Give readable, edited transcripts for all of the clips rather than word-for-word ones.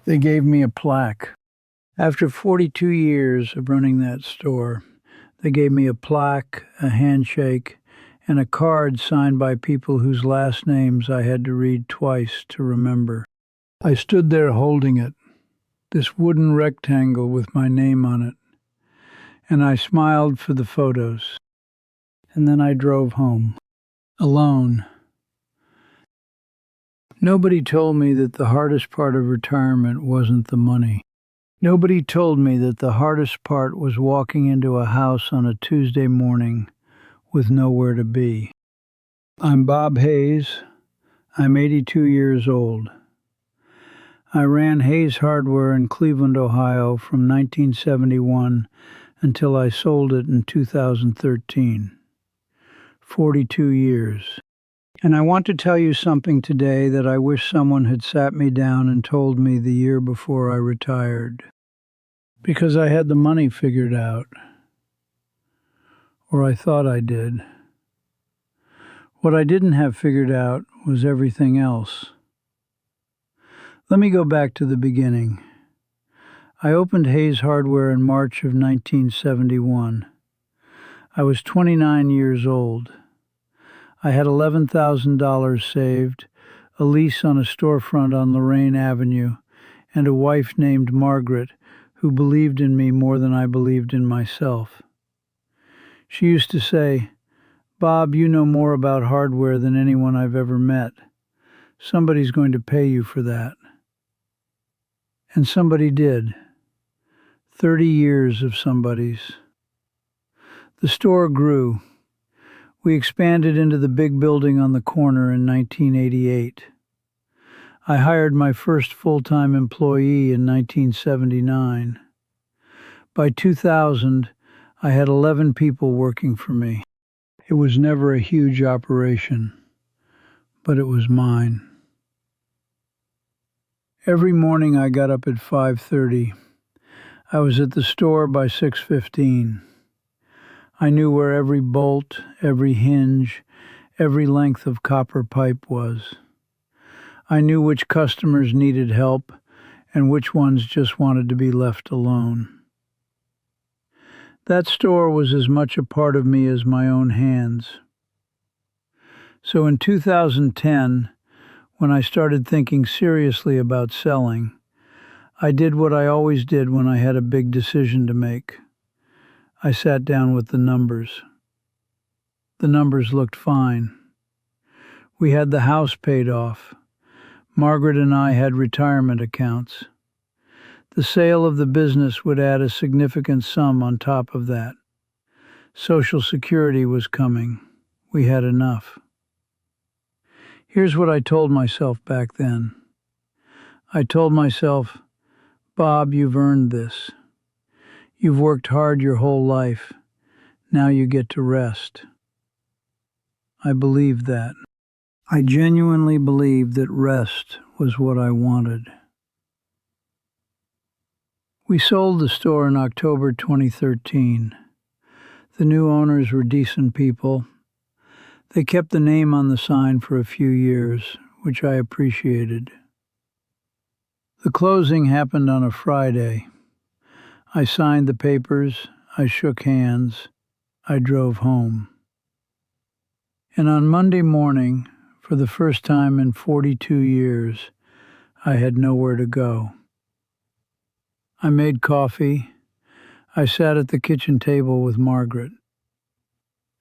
They gave me a plaque. After 42 years of running that store, they gave me a plaque, a handshake, and a card signed by people whose last names I had to read twice to remember. I stood there holding it, this wooden rectangle with my name on it, and I smiled for the photos. And then I drove home, alone. Nobody told me that the hardest part of retirement wasn't the money. Nobody told me that the hardest part was walking into a house on a Tuesday morning with nowhere to be. I'm Bob Hayes. I'm 82 years old. I ran Hayes Hardware in Cleveland, Ohio from 1971 until I sold it in 2013. 42 years. And I want to tell you something today that I wish someone had sat me down and told me the year before I retired. Because I had the money figured out. Or I thought I did. What I didn't have figured out was everything else. Let me go back to the beginning. I opened Hayes Hardware in March of 1971. I was 29 years old. I had $11,000 saved, a lease on a storefront on Lorraine Avenue, and a wife named Margaret who believed in me more than I believed in myself. She used to say, "Bob, you know more about hardware than anyone I've ever met. Somebody's going to pay you for that." And somebody did. 30 years of somebody's. The store grew. We expanded into the big building on the corner in 1988. I hired my first full-time employee in 1979. By 2000, I had 11 people working for me. It was never a huge operation, but it was mine. Every morning I got up at 5:30. I was at the store by 6:15. I knew where every bolt, every hinge, every length of copper pipe was. I knew which customers needed help and which ones just wanted to be left alone. That store was as much a part of me as my own hands. So in 2010, when I started thinking seriously about selling, I did what I always did when I had a big decision to make. I sat down with the numbers. The numbers looked fine. We had the house paid off. Margaret and I had retirement accounts. The sale of the business would add a significant sum on top of that. Social Security was coming. We had enough. Here's what I told myself back then. I told myself, "Bob, you've earned this. You've worked hard your whole life. Now you get to rest." I believed that. I genuinely believed that rest was what I wanted. We sold the store in October 2013. The new owners were decent people. They kept the name on the sign for a few years, which I appreciated. The closing happened on a Friday. I signed the papers, I shook hands, I drove home. And on Monday morning, for the first time in 42 years, I had nowhere to go. I made coffee. I sat at the kitchen table with Margaret.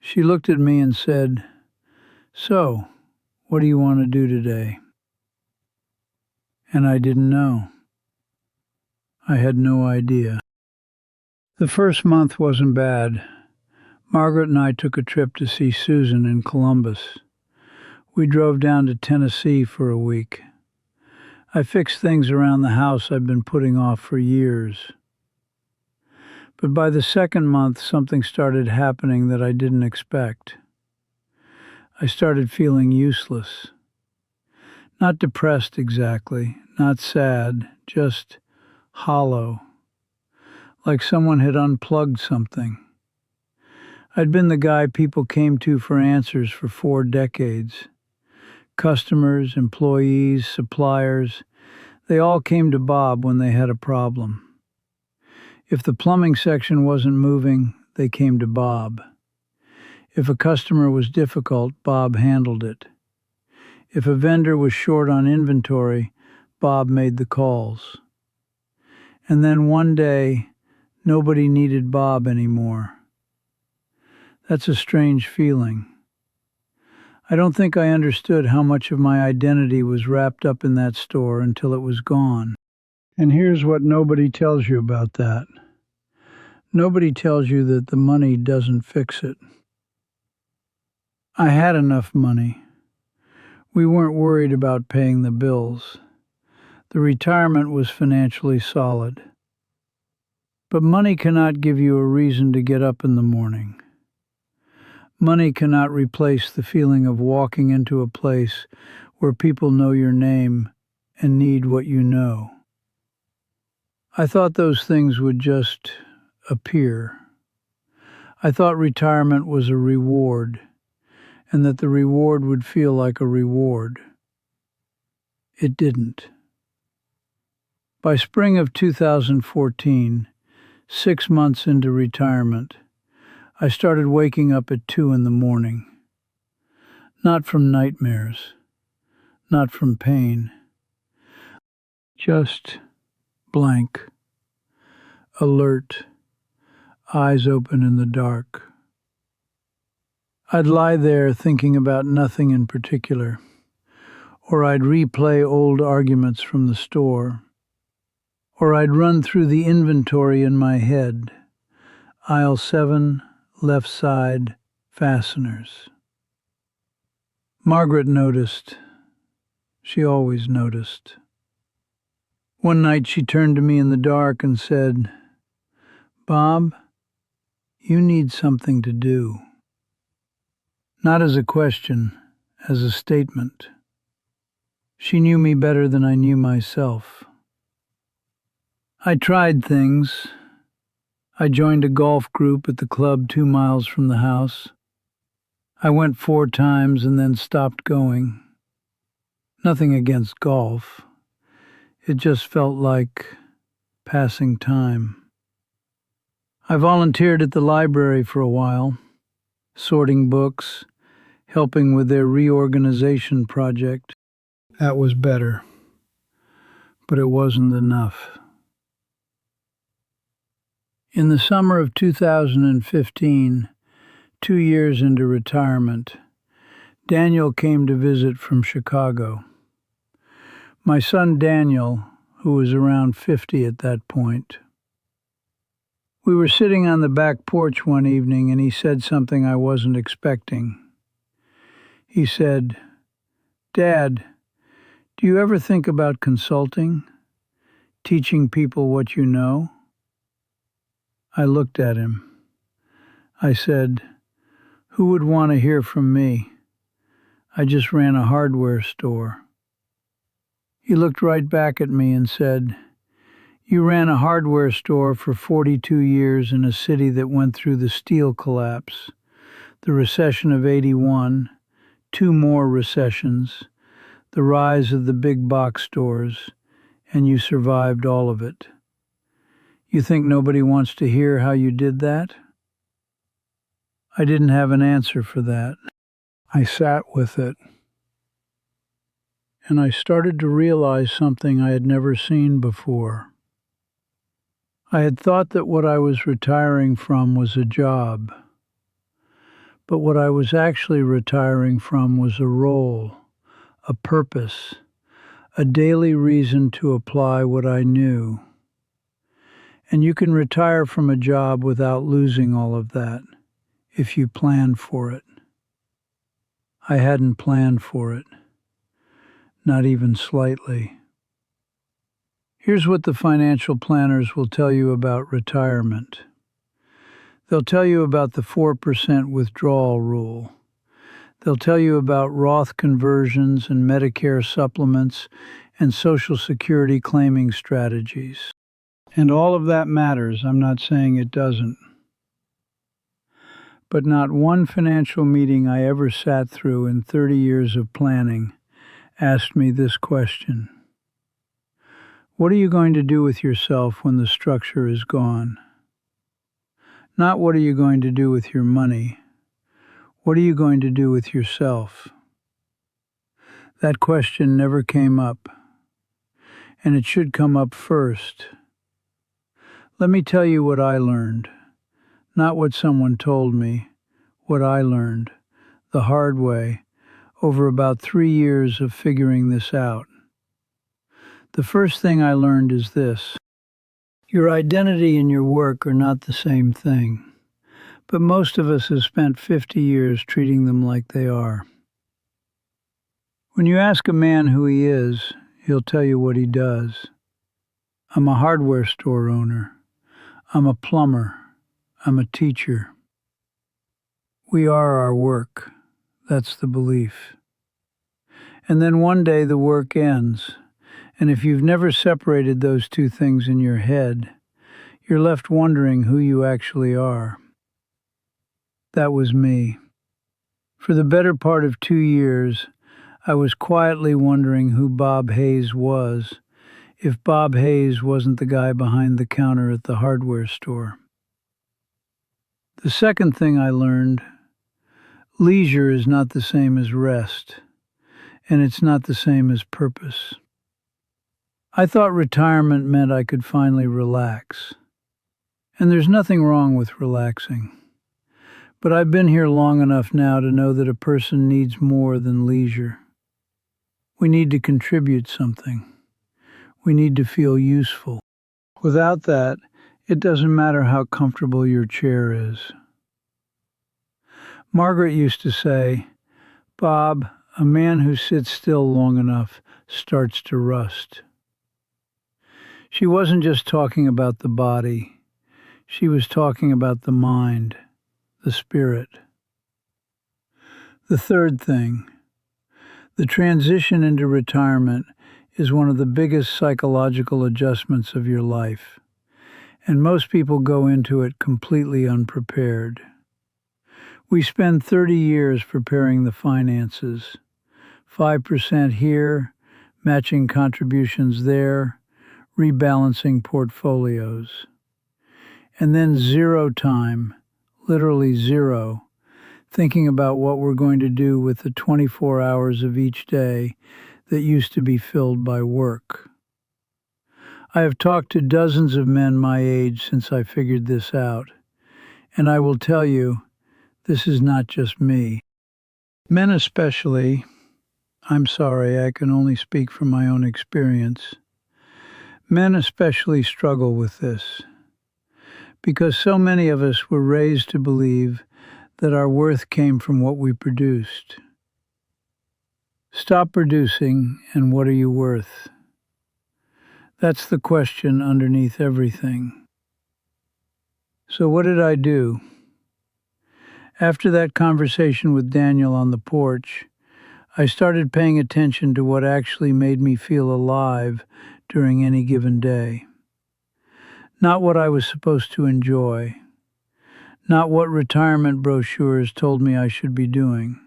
She looked at me and said, "So, what do you want to do today?" And I didn't know. I had no idea. The first month wasn't bad. Margaret and I took a trip to see Susan in Columbus. We drove down to Tennessee for a week. I fixed things around the house I'd been putting off for years. But by the second month, something started happening that I didn't expect. I started feeling useless. Not depressed exactly, not sad, just hollow. Like someone had unplugged something. I'd been the guy people came to for answers for 4 decades. Customers, employees, suppliers, They all came to Bob when they had a problem. If the plumbing section wasn't moving, they came to Bob. If a customer was difficult, Bob handled it. If a vendor was short on inventory, Bob made the calls. And then one day, nobody needed Bob anymore. That's a strange feeling. I don't think I understood how much of my identity was wrapped up in that store until it was gone. And here's what nobody tells you about that. Nobody tells you that the money doesn't fix it. I had enough money. We weren't worried about paying the bills. The retirement was financially solid. But money cannot give you a reason to get up in the morning. Money cannot replace the feeling of walking into a place where people know your name and need what you know. I thought those things would just appear. I thought retirement was a reward, and that the reward would feel like a reward. It didn't. By spring of 2014, 6 months into retirement, I started waking up at 2 in the morning. Not from nightmares, not from pain, just blank, alert, eyes open in the dark. I'd lie there thinking about nothing in particular, or I'd replay old arguments from the store, or I'd run through the inventory in my head. Aisle 7, left side, fasteners. Margaret noticed. She always noticed. One night she turned to me in the dark and said, "Bob, you need something to do." Not as a question, as a statement. She knew me better than I knew myself. I tried things. I joined a golf group at the club 2 miles from the house. I went 4 times and then stopped going. Nothing against golf. It just felt like passing time. I volunteered at the library for a while, sorting books, helping with their reorganization project. That was better, but it wasn't enough. In the summer of 2015, 2 years into retirement, Daniel came to visit from Chicago. My son Daniel, who was around 50 at that point. We were sitting on the back porch one evening and he said something I wasn't expecting. He said, "Dad, do you ever think about consulting, teaching people what you know?" I looked at him. I said, "Who would want to hear from me? I just ran a hardware store." He looked right back at me and said, "You ran a hardware store for 42 years in a city that went through the steel collapse, the recession of '81, 2 more recessions, the rise of the big box stores, and you survived all of it. You think nobody wants to hear how you did that?" I didn't have an answer for that. I sat with it. And I started to realize something I had never seen before. I had thought that what I was retiring from was a job. But what I was actually retiring from was a role, a purpose, a daily reason to apply what I knew. And you can retire from a job without losing all of that, if you plan for it. I hadn't planned for it, not even slightly. Here's what the financial planners will tell you about retirement. They'll tell you about the 4% withdrawal rule. They'll tell you about Roth conversions and Medicare supplements and Social Security claiming strategies. And all of that matters. I'm not saying it doesn't. But not one financial meeting I ever sat through in 30 years of planning asked me this question: What are you going to do with yourself when the structure is gone? Not what are you going to do with your money. What are you going to do with yourself? That question never came up, and it should come up first. Let me tell you what I learned, not what someone told me, what I learned, the hard way, over about 3 years of figuring this out. The first thing I learned is this. Your identity and your work are not the same thing, but most of us have spent 50 years treating them like they are. When you ask a man who he is, he'll tell you what he does. I'm a hardware store owner. I'm a plumber. I'm a teacher. We are our work. That's the belief. And then one day the work ends, and if you've never separated those two things in your head, you're left wondering who you actually are. That was me. For the better part of 2 years, I was quietly wondering who Bob Hayes was, if Bob Hayes wasn't the guy behind the counter at the hardware store. The second thing I learned, leisure is not the same as rest, and it's not the same as purpose. I thought retirement meant I could finally relax. And there's nothing wrong with relaxing. But I've been here long enough now to know that a person needs more than leisure. We need to contribute something. We need to feel useful. Without that, it doesn't matter how comfortable your chair is. Margaret used to say, "Bob, a man who sits still long enough starts to rust." She wasn't just talking about the body. She was talking about the mind, the spirit. The third thing, the transition into retirement is one of the biggest psychological adjustments of your life, and most people go into it completely unprepared. We spend 30 years preparing the finances, 5% here, matching contributions there, rebalancing portfolios. And then zero time, literally zero, thinking about what we're going to do with the 24 hours of each day that used to be filled by work. I have talked to dozens of men my age since I figured this out, and I will tell you, this is not just me. Men especially, I'm sorry, I can only speak from my own experience. Men especially struggle with this, because so many of us were raised to believe that our worth came from what we produced. Stop producing, and what are you worth? That's the question underneath everything. So what did I do? After that conversation with Daniel on the porch, I started paying attention to what actually made me feel alive during any given day. Not what I was supposed to enjoy, not what retirement brochures told me I should be doing.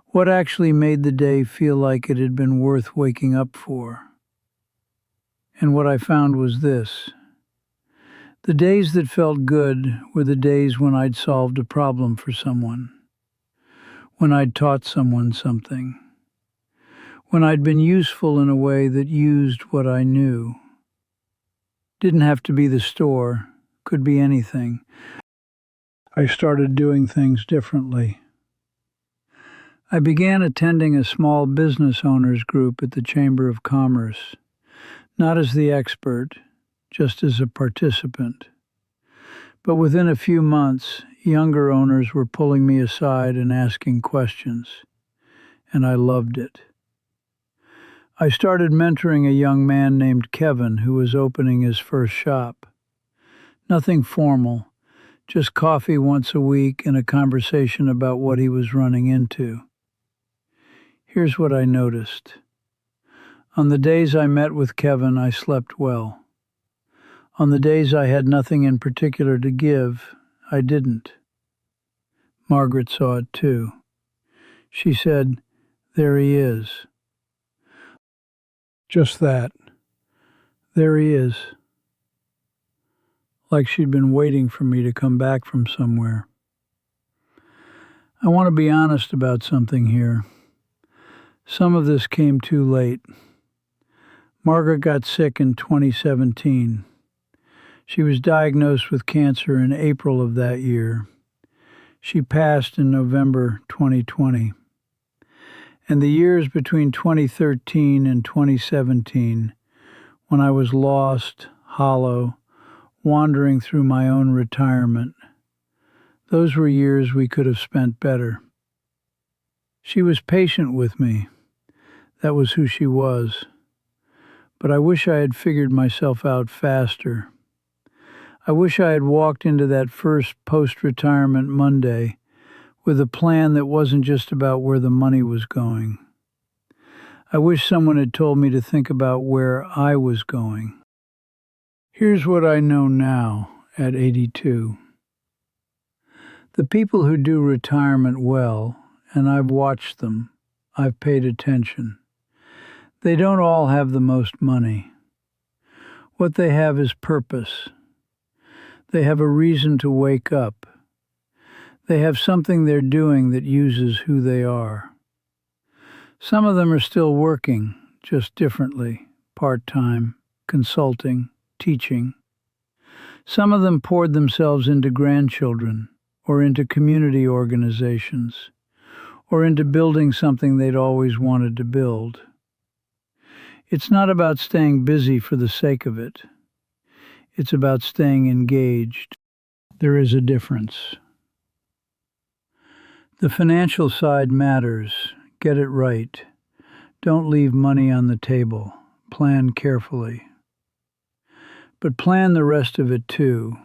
What actually made the day feel like it had been worth waking up for. And what I found was this. The days that felt good were the days when I'd solved a problem for someone, when I'd taught someone something, when I'd been useful in a way that used what I knew. Didn't have to be the store, could be anything. I started doing things differently. I began attending a small business owners group at the Chamber of Commerce, not as the expert, just as a participant. But within a few months, younger owners were pulling me aside and asking questions, and I loved it. I started mentoring a young man named Kevin who was opening his first shop. Nothing formal, just coffee once a week and a conversation about what he was running into. Here's what I noticed. On the days I met with Kevin, I slept well. On the days I had nothing in particular to give, I didn't. Margaret saw it too. She said, "There he is." Just that. There he is, like she'd been waiting for me to come back from somewhere. I want to be honest about something here. Some of this came too late. Margaret got sick in 2017. She was diagnosed with cancer in April of that year. She passed in November 2020. And the years between 2013 and 2017, when I was lost, hollow, wandering through my own retirement, those were years we could have spent better. She was patient with me. That was who she was. But I wish I had figured myself out faster. I wish I had walked into that first post-retirement Monday with a plan that wasn't just about where the money was going. I wish someone had told me to think about where I was going. Here's what I know now at 82. The people who do retirement well, and I've watched them, I've paid attention, they don't all have the most money. What they have is purpose. They have a reason to wake up. They have something they're doing that uses who they are. Some of them are still working, just differently, part-time, consulting, teaching. Some of them poured themselves into grandchildren, or into community organizations, or into building something they'd always wanted to build. It's not about staying busy for the sake of it. It's about staying engaged. There is a difference. The financial side matters. Get it right. Don't leave money on the table. Plan carefully. But plan the rest of it too.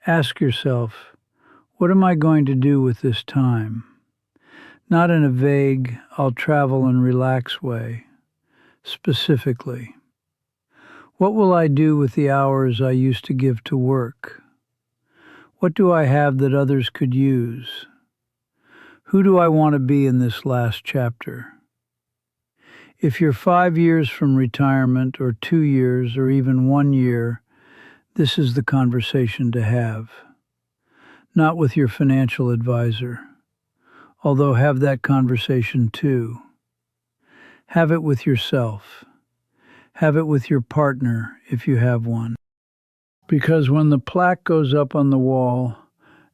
Ask yourself, what am I going to do with this time? Not in a vague, I'll travel and relax way. Specifically, what will I do with the hours I used to give to work? What do I have that others could use? Who do I want to be in this last chapter? If you're 5 years from retirement, or 2 years, or even 1 year, this is the conversation to have. Not with your financial advisor, although have that conversation too. Have it with yourself. Have it with your partner if you have one. Because when the plaque goes up on the wall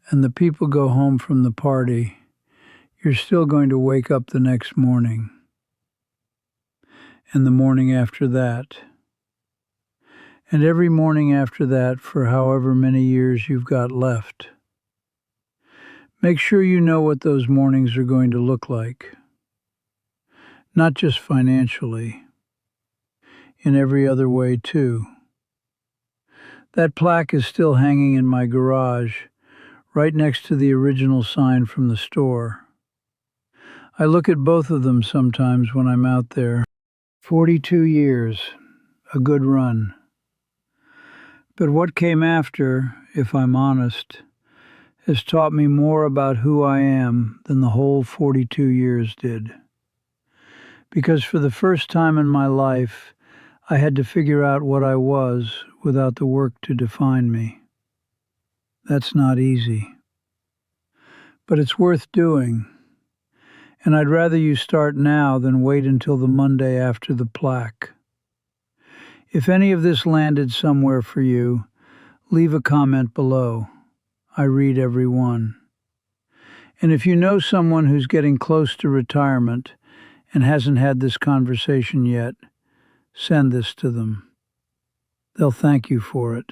and the people go home from the party, you're still going to wake up the next morning, and the morning after that, and every morning after that for however many years you've got left. Make sure you know what those mornings are going to look like, not just financially, in every other way too. That plaque is still hanging in my garage, right next to the original sign from the store. I look at both of them sometimes when I'm out there. 42 years, a good run. But what came after, if I'm honest, has taught me more about who I am than the whole 42 years did. Because for the first time in my life, I had to figure out what I was without the work to define me. That's not easy. But it's worth doing. And I'd rather you start now than wait until the Monday after the plaque. If any of this landed somewhere for you, leave a comment below. I read every one. And if you know someone who's getting close to retirement and hasn't had this conversation yet, send this to them. They'll thank you for it.